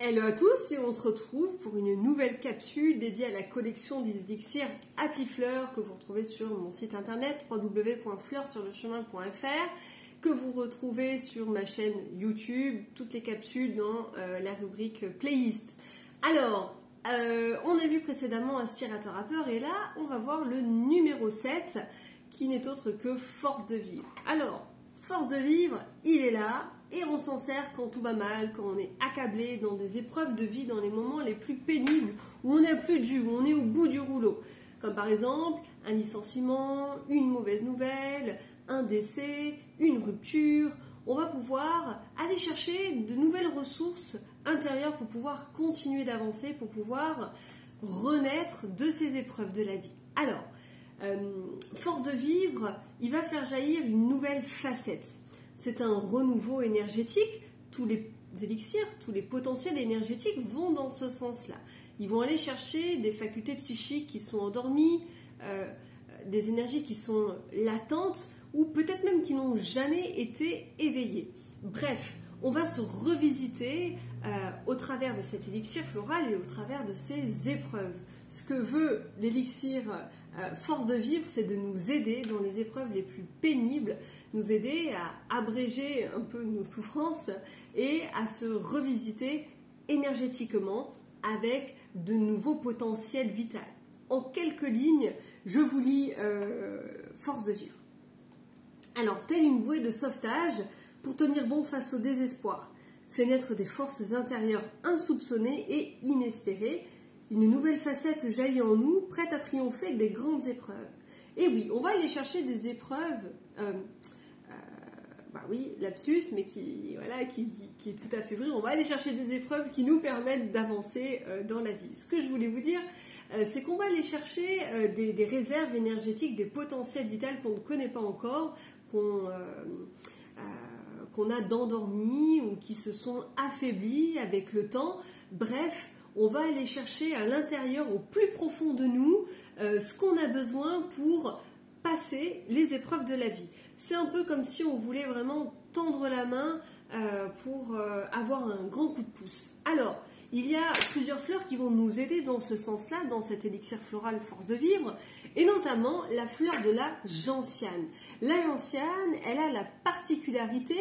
Hello à tous et on se retrouve pour une nouvelle capsule dédiée à la collection des élixirs Happy Fleur que vous retrouvez sur mon site internet www.fleursurlechemin.fr, que vous retrouvez sur ma chaîne YouTube, toutes les capsules dans la rubrique playlist. Alors, on a vu précédemment Aspirateur à peur et là on va voir le numéro 7 qui n'est autre que Force de vivre. Alors, Force de vivre, il est là. Et on s'en sert quand tout va mal, quand on est accablé dans des épreuves de vie, dans les moments les plus pénibles, où on n'a plus de jus, où on est au bout du rouleau. Comme par exemple un licenciement, une mauvaise nouvelle, un décès, une rupture. On va pouvoir aller chercher de nouvelles ressources intérieures pour pouvoir continuer d'avancer, pour pouvoir renaître de ces épreuves de la vie. Alors, Force de vivre, il va faire jaillir une nouvelle facette. C'est un renouveau énergétique. Tous les élixirs, tous les potentiels énergétiques vont dans ce sens-là. Ils vont aller chercher des facultés psychiques qui sont endormies, des énergies qui sont latentes ou peut-être même qui n'ont jamais été éveillées. Bref, on va se revisiter au travers de cet élixir floral et au travers de ces épreuves. Ce que veut l'élixir Force de vivre, c'est de nous aider dans les épreuves les plus pénibles, nous aider à abréger un peu nos souffrances et à se revisiter énergétiquement avec de nouveaux potentiels vitaux. En quelques lignes, je vous lis Force de vivre. Alors, telle une bouée de sauvetage pour tenir bon face au désespoir, fait naître des forces intérieures insoupçonnées et inespérées. Une nouvelle facette jaillit en nous, prête à triompher des grandes épreuves. Et oui, on va aller chercher des épreuves, oui, lapsus, mais qui est tout à fait vrai. On va aller chercher des épreuves qui nous permettent d'avancer dans la vie. Ce que je voulais vous dire, c'est qu'on va aller chercher des réserves énergétiques, des potentiels vitaux qu'on ne connaît pas encore, qu'on a d'endormis ou qui se sont affaiblis avec le temps. Bref, on va aller chercher à l'intérieur, au plus profond de nous, ce qu'on a besoin pour passer les épreuves de la vie. C'est un peu comme si on voulait vraiment tendre la main pour avoir un grand coup de pouce. Alors, il y a plusieurs fleurs qui vont nous aider dans ce sens-là, dans cet élixir floral Force de vivre, et notamment la fleur de la gentiane. La gentiane, elle a la particularité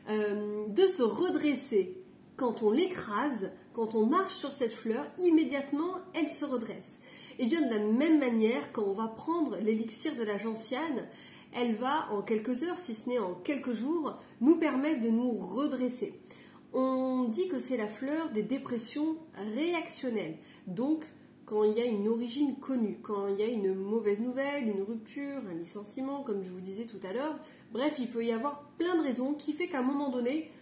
de se redresser. Quand on l'écrase, quand on marche sur cette fleur, immédiatement, elle se redresse. Et bien de la même manière, quand on va prendre l'élixir de la gentiane, elle va en quelques heures, si ce n'est en quelques jours, nous permettre de nous redresser. On dit que c'est la fleur des dépressions réactionnelles. Donc, quand il y a une origine connue, quand il y a une mauvaise nouvelle, une rupture, un licenciement, comme je vous disais tout à l'heure, bref, il peut y avoir plein de raisons qui fait qu'à un moment donné,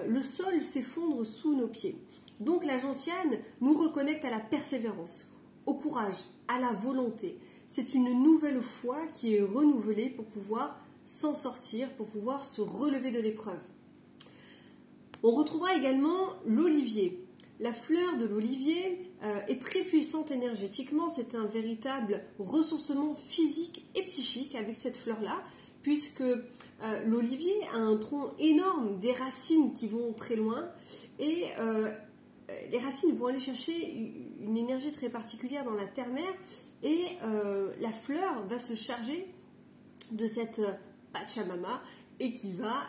le sol s'effondre sous nos pieds. Donc la gentiane nous reconnecte à la persévérance, au courage, à la volonté. C'est une nouvelle foi qui est renouvelée pour pouvoir s'en sortir, pour pouvoir se relever de l'épreuve. On retrouvera également l'olivier. La fleur de l'olivier est très puissante énergétiquement, c'est un véritable ressourcement physique et psychique avec cette fleur-là, puisque l'olivier a un tronc énorme, des racines qui vont très loin, et les racines vont aller chercher une énergie très particulière dans la terre-mère, et la fleur va se charger de cette Pachamama, et qui va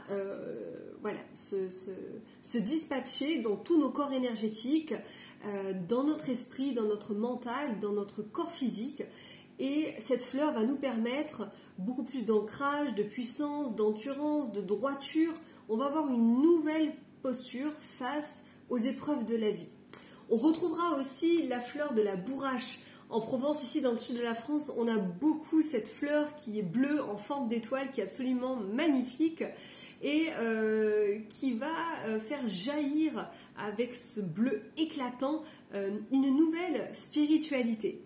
se dispatcher dans tous nos corps énergétiques, dans notre esprit, dans notre mental, dans notre corps physique. Et cette fleur va nous permettre beaucoup plus d'ancrage, de puissance, d'endurance, de droiture. On va avoir une nouvelle posture face aux épreuves de la vie. On retrouvera aussi la fleur de la bourrache. En Provence, ici dans le sud de la France, on a beaucoup cette fleur qui est bleue en forme d'étoile, qui est absolument magnifique et qui va faire jaillir avec ce bleu éclatant une nouvelle spiritualité.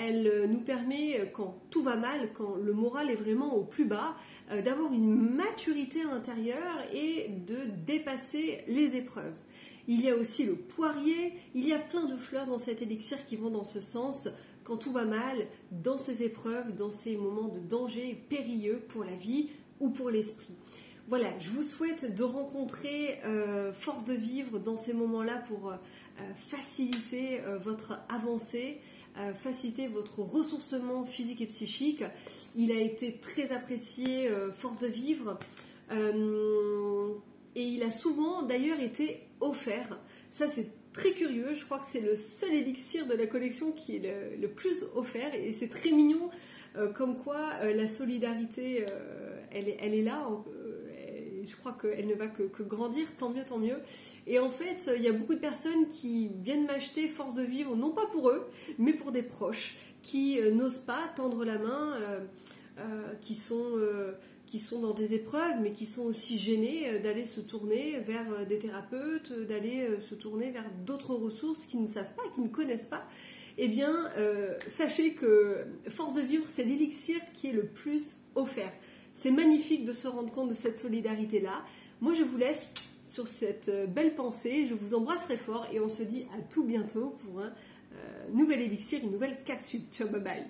Elle nous permet, quand tout va mal, quand le moral est vraiment au plus bas, d'avoir une maturité intérieure et de dépasser les épreuves. Il y a aussi le poirier, il y a plein de fleurs dans cet élixir qui vont dans ce sens, quand tout va mal, dans ces épreuves, dans ces moments de danger périlleux pour la vie ou pour l'esprit. Voilà, je vous souhaite de rencontrer Force de Vivre dans ces moments-là pour faciliter votre avancée, faciliter votre ressourcement physique et psychique. Il a été très apprécié, Force de Vivre, et il a souvent d'ailleurs été offert. Ça, c'est très curieux, je crois que c'est le seul élixir de la collection qui est le plus offert, et c'est très mignon, comme quoi la solidarité, elle est là. Je crois qu'elle ne va que grandir, tant mieux, tant mieux. Et en fait, il y a beaucoup de personnes qui viennent m'acheter Force de Vivre, non pas pour eux, mais pour des proches qui n'osent pas tendre la main, qui sont dans des épreuves, mais qui sont aussi gênés d'aller se tourner vers des thérapeutes, d'aller se tourner vers d'autres ressources qu'ils ne savent pas, qu'ils ne connaissent pas. Eh bien, sachez que Force de Vivre, c'est l'élixir qui est le plus offert. C'est magnifique de se rendre compte de cette solidarité-là. Moi, je vous laisse sur cette belle pensée. Je vous embrasse très fort et on se dit à tout bientôt pour un nouvel élixir, une nouvelle capsule. Ciao, bye bye.